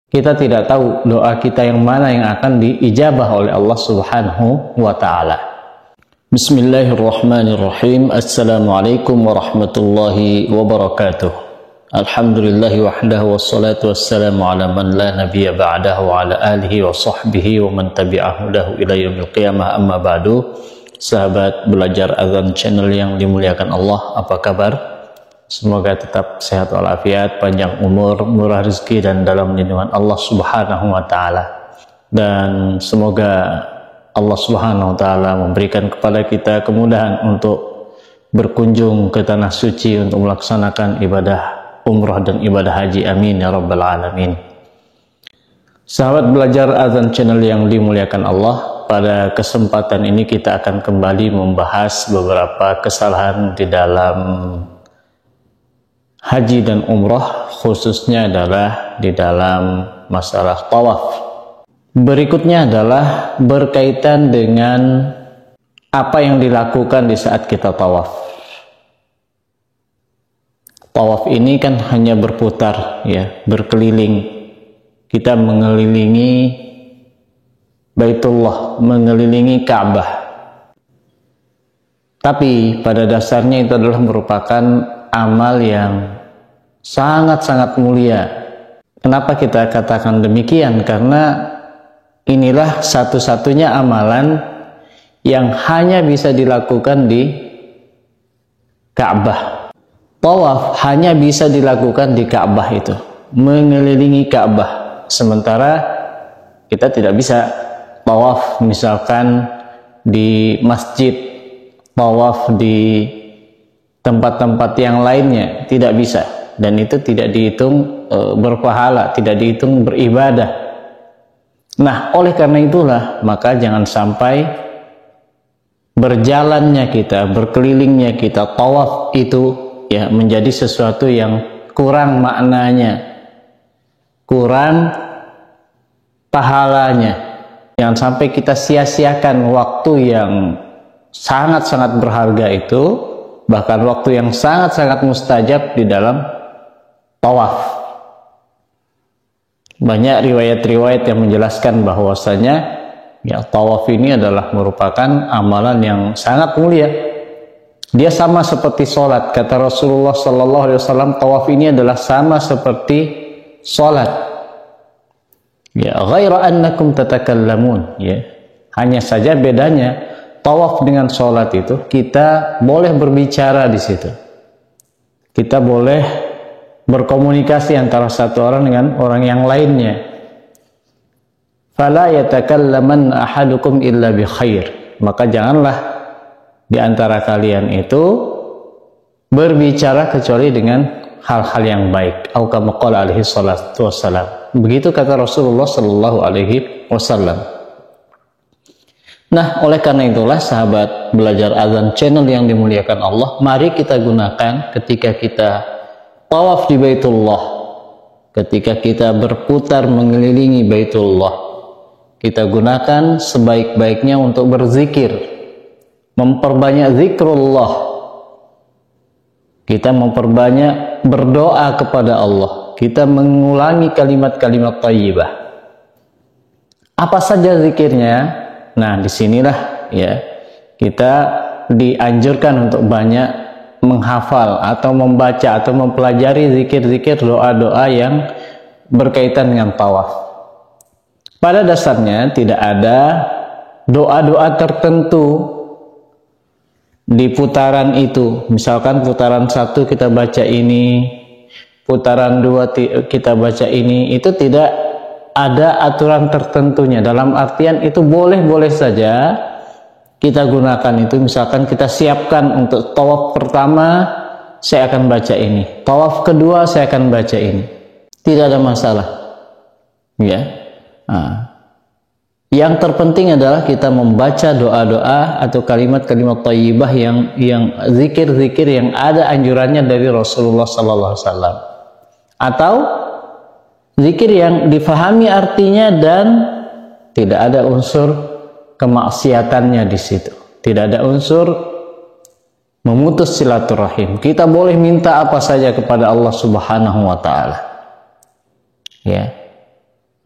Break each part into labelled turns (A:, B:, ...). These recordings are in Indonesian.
A: kita tidak tahu doa kita yang mana yang akan diijabah oleh Allah Subhanahu wa taala. Bismillahirrahmanirrahim. Assalamualaikum warahmatullahi wabarakatuh. Alhamdulillahi wahdahu wassalatu wassalamu ala man la nabiyya ba'dahu wa ala alihi wa sahbihi wa man tabi'ahu lahu ila yaumil qiyamah, amma ba'du. Sahabat belajar azan channel yang dimuliakan Allah, apa kabar? Semoga tetap sehat walafiat, panjang umur, murah rezeki dan dalam lindungan Allah Subhanahu wa taala. Dan semoga Allah Subhanahu wa taala memberikan kepada kita kemudahan untuk berkunjung ke tanah suci untuk melaksanakan ibadah umrah dan ibadah haji, amin ya rabbal alamin. Sahabat belajar azan channel yang dimuliakan Allah, pada kesempatan ini kita akan kembali membahas beberapa kesalahan di dalam haji dan umrah, khususnya adalah di dalam masalah tawaf. Berikutnya adalah berkaitan dengan apa yang dilakukan di saat kita tawaf. Tawaf ini kan hanya berputar, ya, berkeliling. Kita mengelilingi Baitullah, mengelilingi Ka'bah. Tapi pada dasarnya itu adalah merupakan amal yang sangat-sangat mulia. Kenapa kita katakan demikian? Karena inilah satu-satunya amalan yang hanya bisa dilakukan di Ka'bah. Tawaf hanya bisa dilakukan di Ka'bah, itu mengelilingi Ka'bah. Sementara kita tidak bisa tawaf misalkan di masjid, tawaf di tempat-tempat yang lainnya, tidak bisa, dan itu tidak dihitung berpahala, tidak dihitung beribadah. Nah, oleh karena itulah maka jangan sampai berjalannya kita, berkelilingnya kita, tawaf itu ya menjadi sesuatu yang kurang maknanya, kurang pahalanya. Jangan sampai kita sia-siakan waktu yang sangat-sangat berharga itu, bahkan waktu yang sangat-sangat mustajab di dalam tawaf. Banyak riwayat-riwayat yang menjelaskan bahwasanya ya tawaf ini adalah merupakan amalan yang sangat mulia. Dia sama seperti sholat. Kata Rasulullah SAW, tawaf ini adalah sama seperti sholat. Ya, ghaira annakum tatakallamun. Ya, hanya saja bedanya tawaf dengan sholat itu kita boleh berbicara di situ. Kita boleh berkomunikasi antara satu orang dengan orang yang lainnya. Fala yatakallaman ahadukum illa bi khair. Maka janganlah di antara kalian itu berbicara kecuali dengan hal-hal yang baik. Au kama qala alaihi salatu wassalam. Begitu kata Rasulullah sallallahu alaihi wasallam. Nah, oleh karena itulah sahabat belajar azan channel yang dimuliakan Allah, mari kita gunakan ketika kita tawaf di Baitullah, ketika kita berputar mengelilingi Baitullah, kita gunakan sebaik-baiknya untuk berzikir, memperbanyak zikrullah, kita memperbanyak berdoa kepada Allah, kita mengulangi kalimat-kalimat thayyibah. Apa saja zikirnya? Nah, disinilah ya kita dianjurkan untuk banyak menghafal atau membaca atau mempelajari zikir-zikir, doa-doa yang berkaitan dengan tawaf. Pada dasarnya tidak ada doa-doa tertentu di putaran itu. Misalkan putaran 1 kita baca ini, putaran 2 kita baca ini, itu tidak ada aturan tertentunya. Dalam artian itu boleh-boleh saja kita gunakan itu. Misalkan kita siapkan untuk tawaf pertama saya akan baca ini, tawaf kedua saya akan baca ini, tidak ada masalah ya. Nah, yang terpenting adalah kita membaca doa-doa atau kalimat-kalimat thayyibah yang zikir-zikir yang ada anjurannya dari Rasulullah SAW, atau zikir yang difahami artinya dan tidak ada unsur kemaksiatannya di situ, tidak ada unsur memutus silaturahim. Kita boleh minta apa saja kepada Allah Subhanahu wa taala. Ya.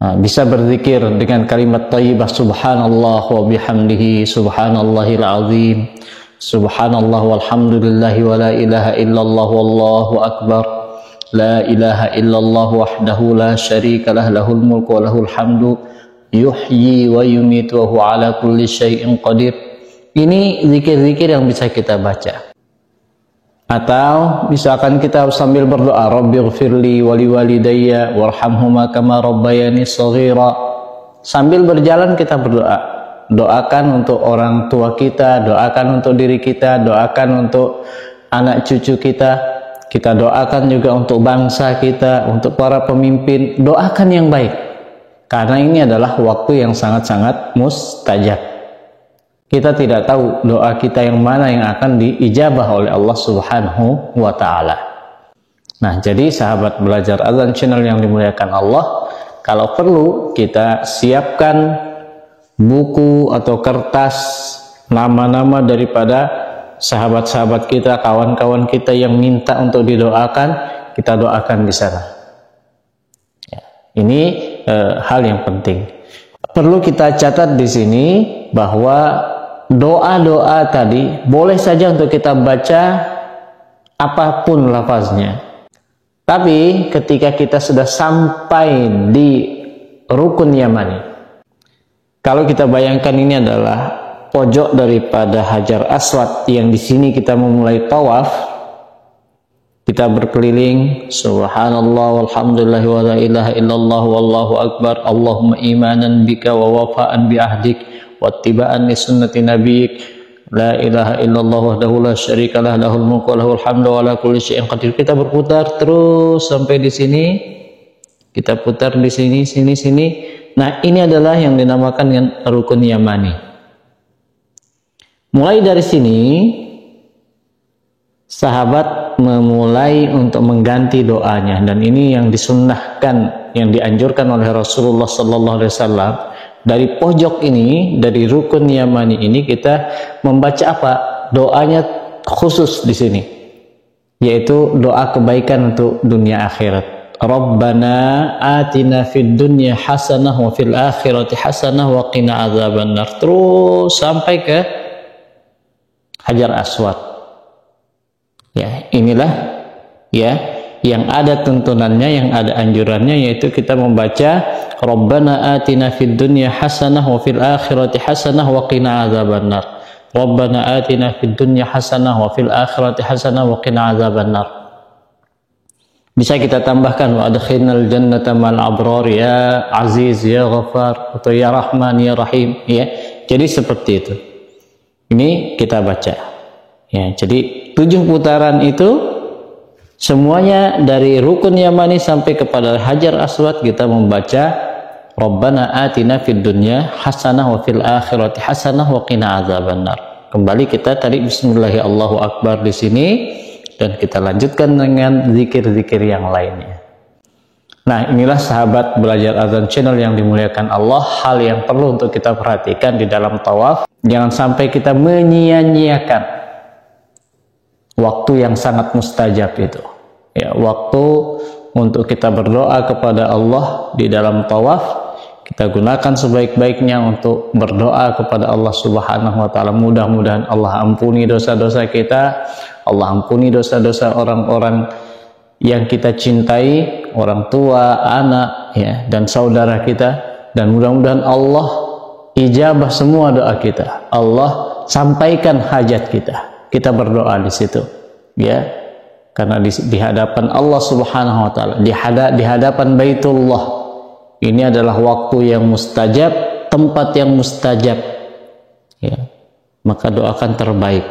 A: bisa berzikir dengan kalimat thayyibah subhanallah wa bihamdihi subhanallahil azim, subhanallah walhamdulillahi wa la ilaha illallah wallahu akbar, la ilaha illallah wahdahu la syarikalah lahul mulku wa lahul hamdu yuhyi wa yumitu wa huwa ala kulli syai'in qadir. Ini zikir-zikir yang bisa kita baca. Atau misalkan kita sambil berdoa, Rabbighfirli wa liwalidayya warhamhuma kama rabbayani shaghira. Sambil berjalan kita berdoa. Doakan untuk orang tua kita, doakan untuk diri kita, doakan untuk anak cucu kita. Kita doakan juga untuk bangsa kita, untuk para pemimpin. Doakan yang baik. Karena ini adalah waktu yang sangat-sangat mustajab. Kita tidak tahu doa kita yang mana yang akan diijabah oleh Allah Subhanahu wa Ta'ala. Nah, jadi sahabat belajar azan channel yang dimuliakan Allah, kalau perlu kita siapkan buku atau kertas nama-nama daripada sahabat-sahabat kita, kawan-kawan kita yang minta untuk didoakan, kita doakan di sana. Ya, ini hal yang penting. Perlu kita catat di sini bahwa doa-doa tadi boleh saja untuk kita baca apapun lafaznya. Tapi ketika kita sudah sampai di rukun Yamani, kalau kita bayangkan ini adalah pojok daripada Hajar Aswad yang di sini kita memulai tawaf, kita berkeliling subhanallah walhamdulillah wa la ilaha illallah wallahu akbar, Allahumma imanan bika wa wafa'an bi ahdik wattiba'an li sunnati nabiyik, la ilaha illallah wahdahu la syarikalah lahul mulku wa lahul hamdu wa ala kulli syai'in qadir. Kita berputar terus sampai di sini, kita putar di sini, sini. Nah, ini adalah yang dinamakan dengan rukun Yamani. Mulai dari sini sahabat memulai untuk mengganti doanya, dan ini yang disunnahkan, yang dianjurkan oleh Rasulullah sallallahu alaihi wasallam. Dari pojok ini, dari rukun Yamani ini, kita membaca apa? Doanya khusus di sini, yaitu doa kebaikan untuk dunia akhirat. Rabbana atina fid dunya hasanah wa fil akhirati hasanah wa qina adzabannar. Terus sampai ke Hajar Aswad. Ya, inilah ya yang ada tuntunannya, yang ada anjurannya, yaitu kita membaca Rabbana atina fid dunya hasanah wa fil akhirati hasanah wa qina adzabannar. Rabbana atina fid dunya hasanah wa fil akhirati hasanah wa qina adzabannar. Bisa kita tambahkan wa adkhilnal jannata mal abrar ya aziz ya ghafar, atau ya rahman ya rahim, ya. Jadi seperti itu. Ini kita baca. Ya, jadi 7 putaran itu semuanya dari rukun Yamani sampai kepada Hajar Aswad kita membaca Rabbana atina fid dunya hasanah wa fil akhirati hasanah wa qina adzabannar. Kembali kita tadi bismillahirrahmanirrahim Allahu akbar di sini, dan kita lanjutkan dengan zikir-zikir yang lainnya. Nah, inilah sahabat belajar azan channel yang dimuliakan Allah, hal yang perlu untuk kita perhatikan di dalam tawaf. Jangan sampai kita menyia-nyiakan waktu yang sangat mustajab itu. Ya, waktu untuk kita berdoa kepada Allah di dalam tawaf, kita gunakan sebaik-baiknya untuk berdoa kepada Allah Subhanahu wa Ta'ala. Mudah-mudahan Allah ampuni dosa-dosa kita, Allah ampuni dosa-dosa orang-orang yang kita cintai, orang tua, anak, ya, dan saudara kita, dan mudah-mudahan Allah ijabah semua doa kita. Allah sampaikan hajat kita. Kita berdoa di situ, ya, karena di hadapan Allah Subhanahu wa Ta'ala, di hadapan Baitullah, ini adalah waktu yang mustajab, tempat yang mustajab, ya, maka doakan terbaik.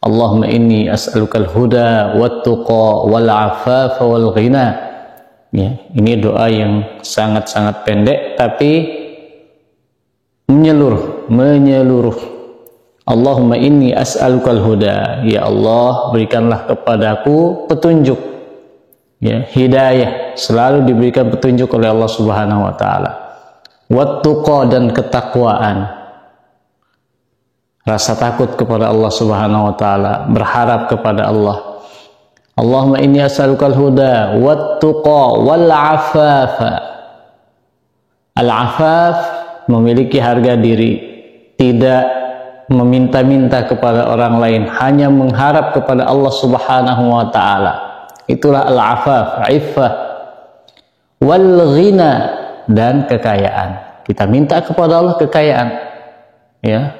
A: Allahumma inni as'alukal huda wat-tuqa wal afafa wal ghina. Ya, ini doa yang sangat-sangat pendek tapi menyeluruh. Allahumma inni as'alukal huda, ya Allah, berikanlah kepadaku petunjuk, ya, hidayah, selalu diberikan petunjuk oleh Allah Subhanahu wa Ta'ala. Wat-tuqa, dan ketakwaan, rasa takut kepada Allah Subhanahu wa Ta'ala, berharap kepada Allah. Allahumma inni as'alukal huda wat-tuqa wal afafa, Al-afaf, memiliki harga diri, tidak meminta-minta kepada orang lain, hanya mengharap kepada Allah Subhanahu wa taala. Itulah al-afaf, iffah. Wal ghina, dan kekayaan. Kita minta kepada Allah kekayaan. Ya.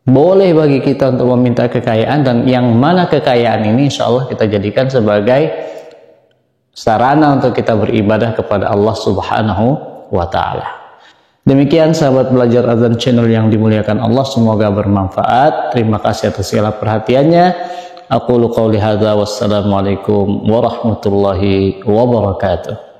A: Boleh bagi kita untuk meminta kekayaan, dan yang mana kekayaan ini insyaallah kita jadikan sebagai sarana untuk kita beribadah kepada Allah Subhanahu wa taala. Demikian sahabat belajar azan channel yang dimuliakan Allah, semoga bermanfaat. Terima kasih atas segala perhatiannya. Aqulu qouli hadza wassalamualaikum warahmatullahi wabarakatuh.